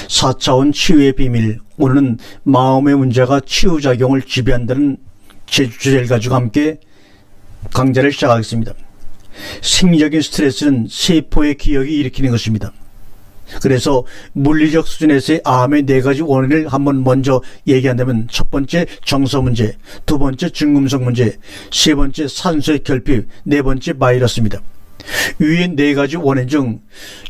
4차원 치유의 비밀. 오늘은 마음의 문제가 치유작용을 지배한다는 주제를 가지고 함께 강좌를 시작하겠습니다. 생리적인 스트레스는 세포의 기억이 일으키는 것입니다. 그래서 물리적 수준에서의 암의 4가지 원인을 한번 먼저 얘기한다면, 첫 번째 정서 문제, 두 번째 중금속 문제, 세 번째 산소의 결핍, 네 번째 바이러스입니다. 위의 4가지 원인 중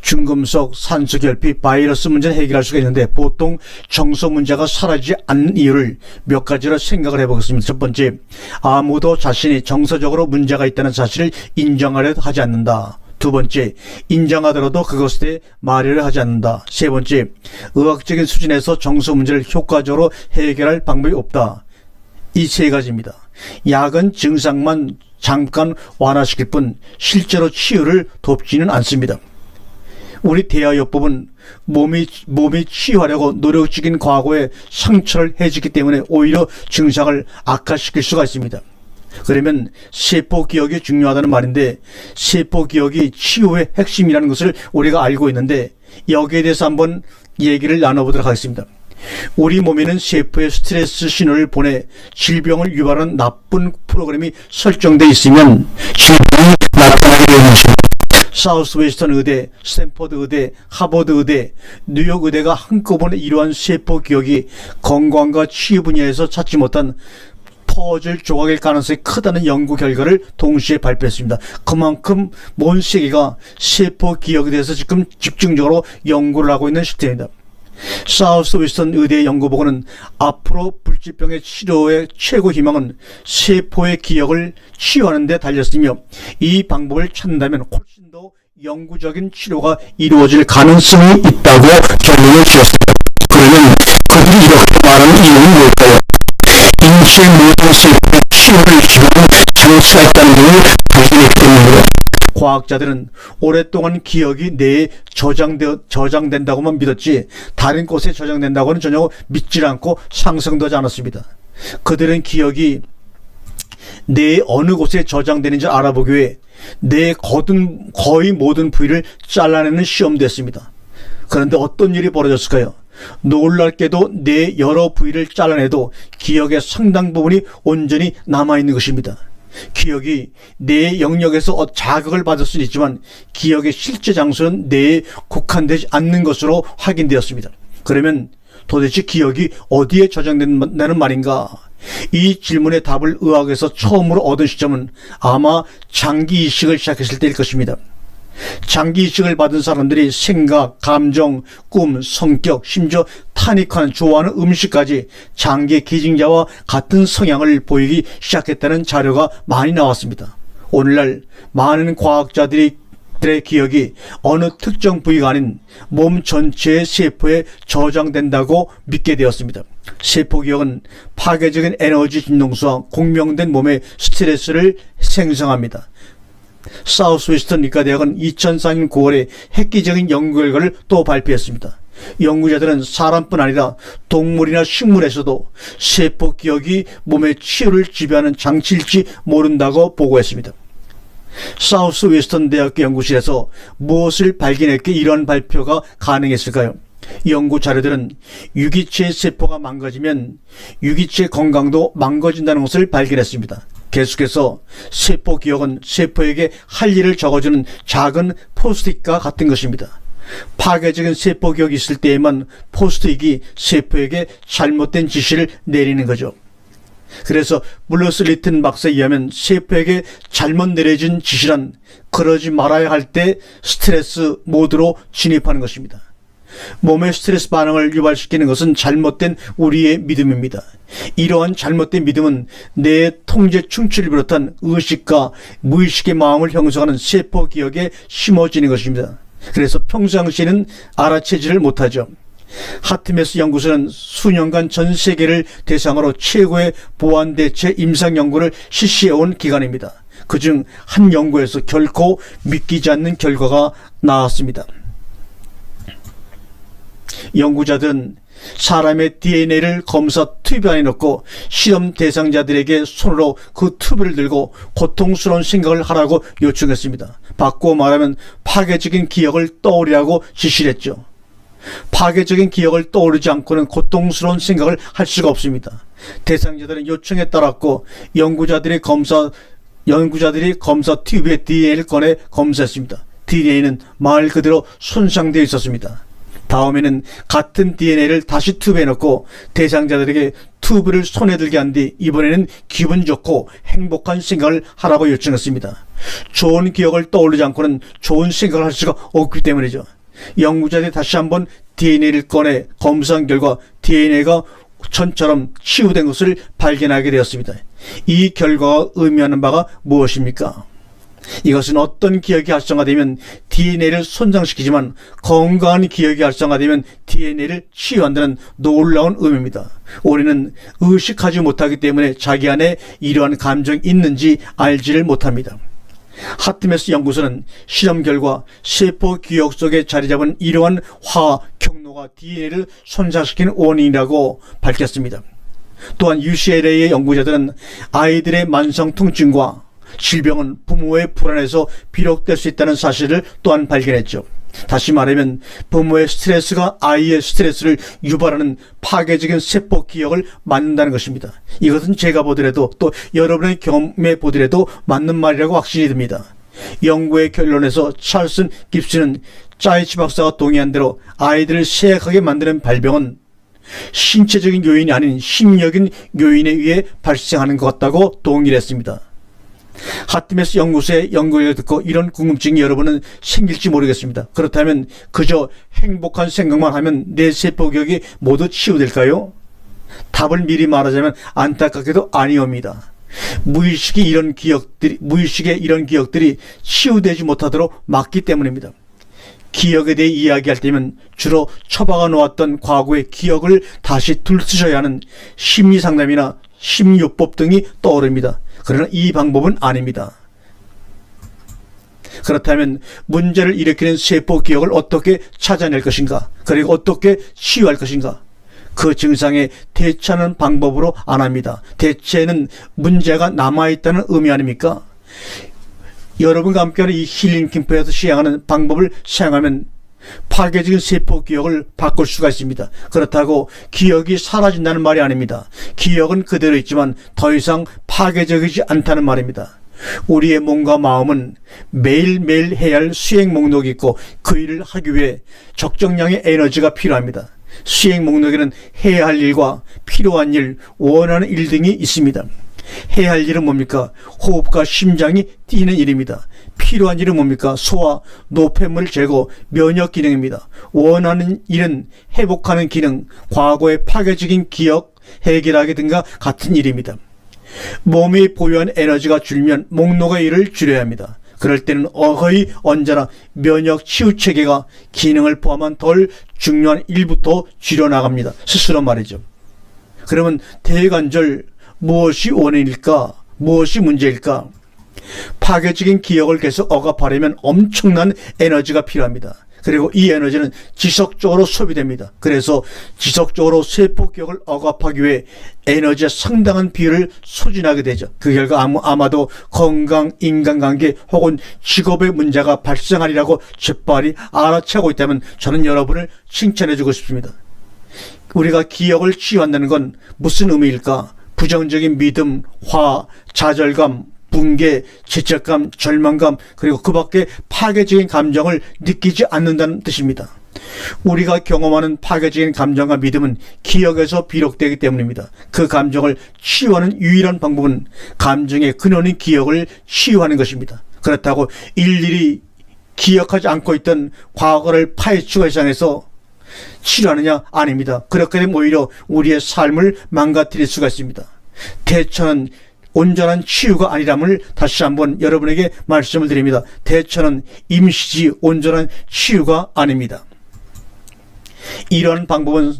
중금속, 산소 결핍, 바이러스 문제는 해결할 수가 있는데, 보통 정서 문제가 사라지지 않는 이유를 몇 가지로 생각을 해보겠습니다. 첫 번째, 아무도 자신이 정서적으로 문제가 있다는 사실을 인정하려 하지 않는다. 두 번째, 인정하더라도 그것에 대해 말을 하지 않는다. 세 번째, 의학적인 수준에서 정서 문제를 효과적으로 해결할 방법이 없다. 이 3가지입니다. 약은 증상만 잠깐 완화시킬 뿐 실제로 치유를 돕지는 않습니다. 우리 대화요법은 몸이 치유하려고 노력적인 과거에 상처를 해주기 때문에 오히려 증상을 악화시킬 수가 있습니다. 그러면 세포 기억이 중요하다는 말인데, 세포 기억이 치유의 핵심이라는 것을 우리가 알고 있는데, 여기에 대해서 한번 얘기를 나눠보도록 하겠습니다. 우리 몸에는 세포에 스트레스 신호를 보내 질병을 유발하는 나쁜 프로그램이 설정되어 있으면 질병이 나타나게 되는 것입니다. 사우스웨스턴 의대, 스탠퍼드 의대, 하버드 의대, 뉴욕 의대가 한꺼번에 이러한 세포 기억이 건강과 치유 분야에서 찾지 못한 퍼즐 조각일 가능성이 크다는 연구 결과를 동시에 발표했습니다. 그만큼 온 세계가 세포 기억에 대해서 지금 집중적으로 연구를 하고 있는 시점입니다. 사우스웨스턴 의대의 연구 보고는 앞으로 불치병의 치료의 최고 희망은 세포의 기억을 치유하는 데 달렸으며, 이 방법을 찾는다면 훨씬 더 영구적인 치료가 이루어질 가능성이 있다고 결론을 지었습니다. 그러면 그들이 이렇게 말하는 이유는 뭘까요? 인체의 모든 세포의 치유를 지도하는 장치가 있다는 것을 발견했기 때문입니다. 과학자들은 오랫동안 기억이 뇌에 저장된다고만 믿었지, 다른 곳에 저장된다고는 전혀 믿지 않고 상상도 하지 않았습니다. 그들은 기억이 뇌의 어느 곳에 저장되는지 알아보기 위해 뇌의 거의 모든 부위를 잘라내는 시험도 했습니다. 그런데 어떤 일이 벌어졌을까요? 놀랍게도 뇌의 여러 부위를 잘라내도 기억의 상당 부분이 온전히 남아있는 것입니다. 기억이 뇌의 영역에서 자극을 받을 수는 있지만 기억의 실제 장소는 뇌에 국한되지 않는 것으로 확인되었습니다. 그러면 도대체 기억이 어디에 저장된다는 말인가? 이 질문의 답을 의학에서 처음으로 얻은 시점은 아마 장기 이식을 시작했을 때일 것입니다. 장기 이식을 받은 사람들이 생각, 감정, 꿈, 성격, 심지어 탄핵하는 좋아하는 음식까지 장기 기증자와 같은 성향을 보이기 시작했다는 자료가 많이 나왔습니다. 오늘날 많은 과학자들의 기억이 어느 특정 부위가 아닌 몸 전체의 세포에 저장된다고 믿게 되었습니다. 세포 기억은 파괴적인 에너지 진동수와 공명된 몸의 스트레스를 생성합니다. 사우스웨스턴 의과대학은 2004년 9월에 획기적인 연구 결과를 또 발표했습니다. 연구자들은 사람뿐 아니라 동물이나 식물에서도 세포 기억이 몸의 치유를 지배하는 장치일지 모른다고 보고했습니다. 사우스웨스턴 대학교 연구실에서 무엇을 발견했기에 이러한 발표가 가능했을까요? 연구 자료들은 유기체 세포가 망가지면 유기체 건강도 망가진다는 것을 발견했습니다. 계속해서 세포 기억은 세포에게 할 일을 적어주는 작은 포스트잇과 같은 것입니다. 파괴적인 세포 기억이 있을 때에만 포스트잇이 세포에게 잘못된 지시를 내리는 거죠. 그래서 블루스 리튼 박사에 의하면 세포에게 잘못 내려진 지시란 그러지 말아야 할 때 스트레스 모드로 진입하는 것입니다. 몸의 스트레스 반응을 유발시키는 것은 잘못된 우리의 믿음입니다. 이러한 잘못된 믿음은 뇌의 통제 충치를 비롯한 의식과 무의식의 마음을 형성하는 세포 기억에 심어지는 것입니다. 그래서 평상시에는 알아채지를 못하죠. 하트메스 연구소는 수년간 전 세계를 대상으로 최고의 보안 대체 임상 연구를 실시해온 기관입니다. 그중 한 연구에서 결코 믿기지 않는 결과가 나왔습니다. 연구자들은 사람의 DNA를 검사 튜브 안에 넣고 실험 대상자들에게 손으로 그 튜브를 들고 고통스러운 생각을 하라고 요청했습니다. 바꾸어 말하면 파괴적인 기억을 떠올리라고 지시를 했죠. 파괴적인 기억을 떠오르지 않고는 고통스러운 생각을 할 수가 없습니다. 대상자들은 요청에 따랐고 연구자들이 검사 튜브에 DNA를 꺼내 검사했습니다. DNA는 말 그대로 손상되어 있었습니다. 다음에는 같은 DNA를 다시 튜브에 넣고 대상자들에게 튜브를 손에 들게 한 뒤 이번에는 기분 좋고 행복한 생각을 하라고 요청했습니다. 좋은 기억을 떠올리지 않고는 좋은 생각을 할 수가 없기 때문이죠. 연구자들이 다시 한번 DNA를 꺼내 검사한 결과 DNA가 전처럼 치유된 것을 발견하게 되었습니다. 이 결과가 의미하는 바가 무엇입니까? 이것은 어떤 기억이 활성화되면 DNA를 손상시키지만 건강한 기억이 활성화되면 DNA를 치유한다는 놀라운 의미입니다. 우리는 의식하지 못하기 때문에 자기 안에 이러한 감정이 있는지 알지를 못합니다. 하트메스 연구소는 실험 결과 세포 기억 속에 자리 잡은 이러한 화학 경로가 DNA를 손상시키는 원인이라고 밝혔습니다. 또한 UCLA의 연구자들은 아이들의 만성 통증과 질병은 부모의 불안에서 비롯될 수 있다는 사실을 또한 발견했죠. 다시 말하면 부모의 스트레스가 아이의 스트레스를 유발하는 파괴적인 세포 기억을 만든다는 것입니다. 이것은 제가 보더라도 또 여러분의 경험해 보더라도 맞는 말이라고 확신이 듭니다. 연구의 결론에서 찰슨 깁스는 짜이치 박사가 동의한 대로 아이들을 쇠약하게 만드는 발병은 신체적인 요인이 아닌 심리적인 요인에 의해 발생하는 것 같다고 동의를 했습니다. 하트메스 연구소의 연구를 듣고 이런 궁금증이 여러분은 생길지 모르겠습니다. 그렇다면 그저 행복한 생각만 하면 내 세포 기억이 모두 치유될까요? 답을 미리 말하자면 안타깝게도 아니옵니다. 무의식의 이런 기억들이 치유되지 못하도록 막기 때문입니다. 기억에 대해 이야기할 때면 주로 처박아 놓았던 과거의 기억을 다시 들쑤셔야 하는 심리상담이나 심리요법 등이 떠오릅니다. 그러나 이 방법은 아닙니다. 그렇다면 문제를 일으키는 세포 기억을 어떻게 찾아낼 것인가? 그리고 어떻게 치유할 것인가? 그 증상에 대처하는 방법으로 안 합니다. 대체는 문제가 남아있다는 의미 아닙니까? 여러분과 함께하는 이 힐링 캠프에서 시행하는 방법을 사용하면 파괴적인 세포 기억을 바꿀 수가 있습니다. 그렇다고 기억이 사라진다는 말이 아닙니다. 기억은 그대로 있지만 더 이상 파괴적이지 않다는 말입니다. 우리의 몸과 마음은 매일매일 해야 할 수행 목록이 있고 그 일을 하기 위해 적정량의 에너지가 필요합니다. 수행 목록에는 해야 할 일과 필요한 일, 원하는 일 등이 있습니다. 해야 할 일은 뭡니까? 호흡과 심장이 뛰는 일입니다. 필요한 일은 뭡니까? 소화, 노폐물 제거, 면역 기능입니다. 원하는 일은 회복하는 기능, 과거의 파괴적인 기억, 해결하기 등과 같은 일입니다. 몸이 보유한 에너지가 줄면 목록의 일을 줄여야 합니다. 그럴 때는 거의 언제나 면역 치유 체계가 기능을 포함한 덜 중요한 일부터 줄여나갑니다. 스스로 말이죠. 그러면 대관절 무엇이 원인일까? 무엇이 문제일까? 파괴적인 기억을 계속 억압하려면 엄청난 에너지가 필요합니다. 그리고 이 에너지는 지속적으로 소비됩니다. 그래서 지속적으로 세포 기억을 억압하기 위해 에너지의 상당한 비율을 소진하게 되죠. 그 결과 아마도 건강, 인간관계 혹은 직업의 문제가 발생하리라고 재빨리 알아채고 있다면 저는 여러분을 칭찬해주고 싶습니다. 우리가 기억을 치유한다는 건 무슨 의미일까? 부정적인 믿음, 화, 좌절감, 붕괴, 죄책감, 절망감, 그리고 그 밖에 파괴적인 감정을 느끼지 않는다는 뜻입니다. 우리가 경험하는 파괴적인 감정과 믿음은 기억에서 비록되기 때문입니다. 그 감정을 치유하는 유일한 방법은 감정의 근원인 기억을 치유하는 것입니다. 그렇다고 일일이 기억하지 않고 있던 과거를 파헤치고 해상해서 치료하느냐? 아닙니다. 그렇게 되면 오히려 우리의 삶을 망가뜨릴 수가 있습니다. 대처는 온전한 치유가 아니람을 다시 한번 여러분에게 말씀을 드립니다. 대처는 임시지 온전한 치유가 아닙니다. 이러한 방법은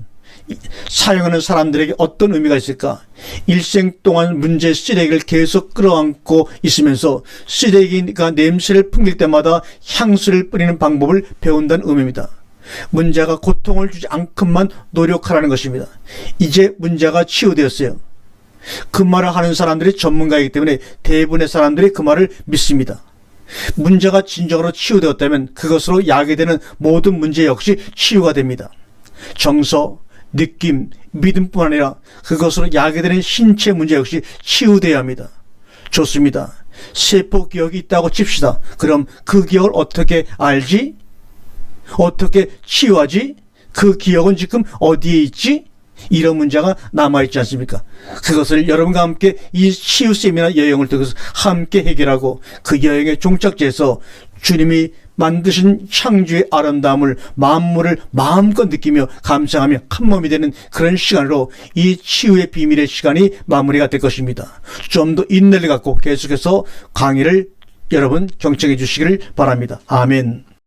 사용하는 사람들에게 어떤 의미가 있을까? 일생 동안 문제의 쓰레기를 계속 끌어안고 있으면서 쓰레기가 냄새를 풍길 때마다 향수를 뿌리는 방법을 배운다는 의미입니다. 문제가 고통을 주지 않게만 노력하라는 것입니다. 이제 문제가 치유되었어요. 그 말을 하는 사람들이 전문가이기 때문에 대부분의 사람들이 그 말을 믿습니다. 문제가 진정으로 치유되었다면 그것으로 야기되는 모든 문제 역시 치유가 됩니다. 정서, 느낌, 믿음뿐 아니라 그것으로 야기되는 신체 문제 역시 치유되어야 합니다. 좋습니다. 세포 기억이 있다고 칩시다. 그럼 그 기억을 어떻게 알지? 어떻게 치유하지? 그 기억은 지금 어디에 있지? 이런 문제가 남아있지 않습니까? 그것을 여러분과 함께 이 치유 세미나 여행을 통해서 함께 해결하고 그 여행의 종착지에서 주님이 만드신 창조의 아름다움을 만물을 마음껏 느끼며 감상하며 한몸이 되는 그런 시간으로 이 치유의 비밀의 시간이 마무리가 될 것입니다. 좀 더 인내를 갖고 계속해서 강의를 여러분 경청해 주시기를 바랍니다. 아멘.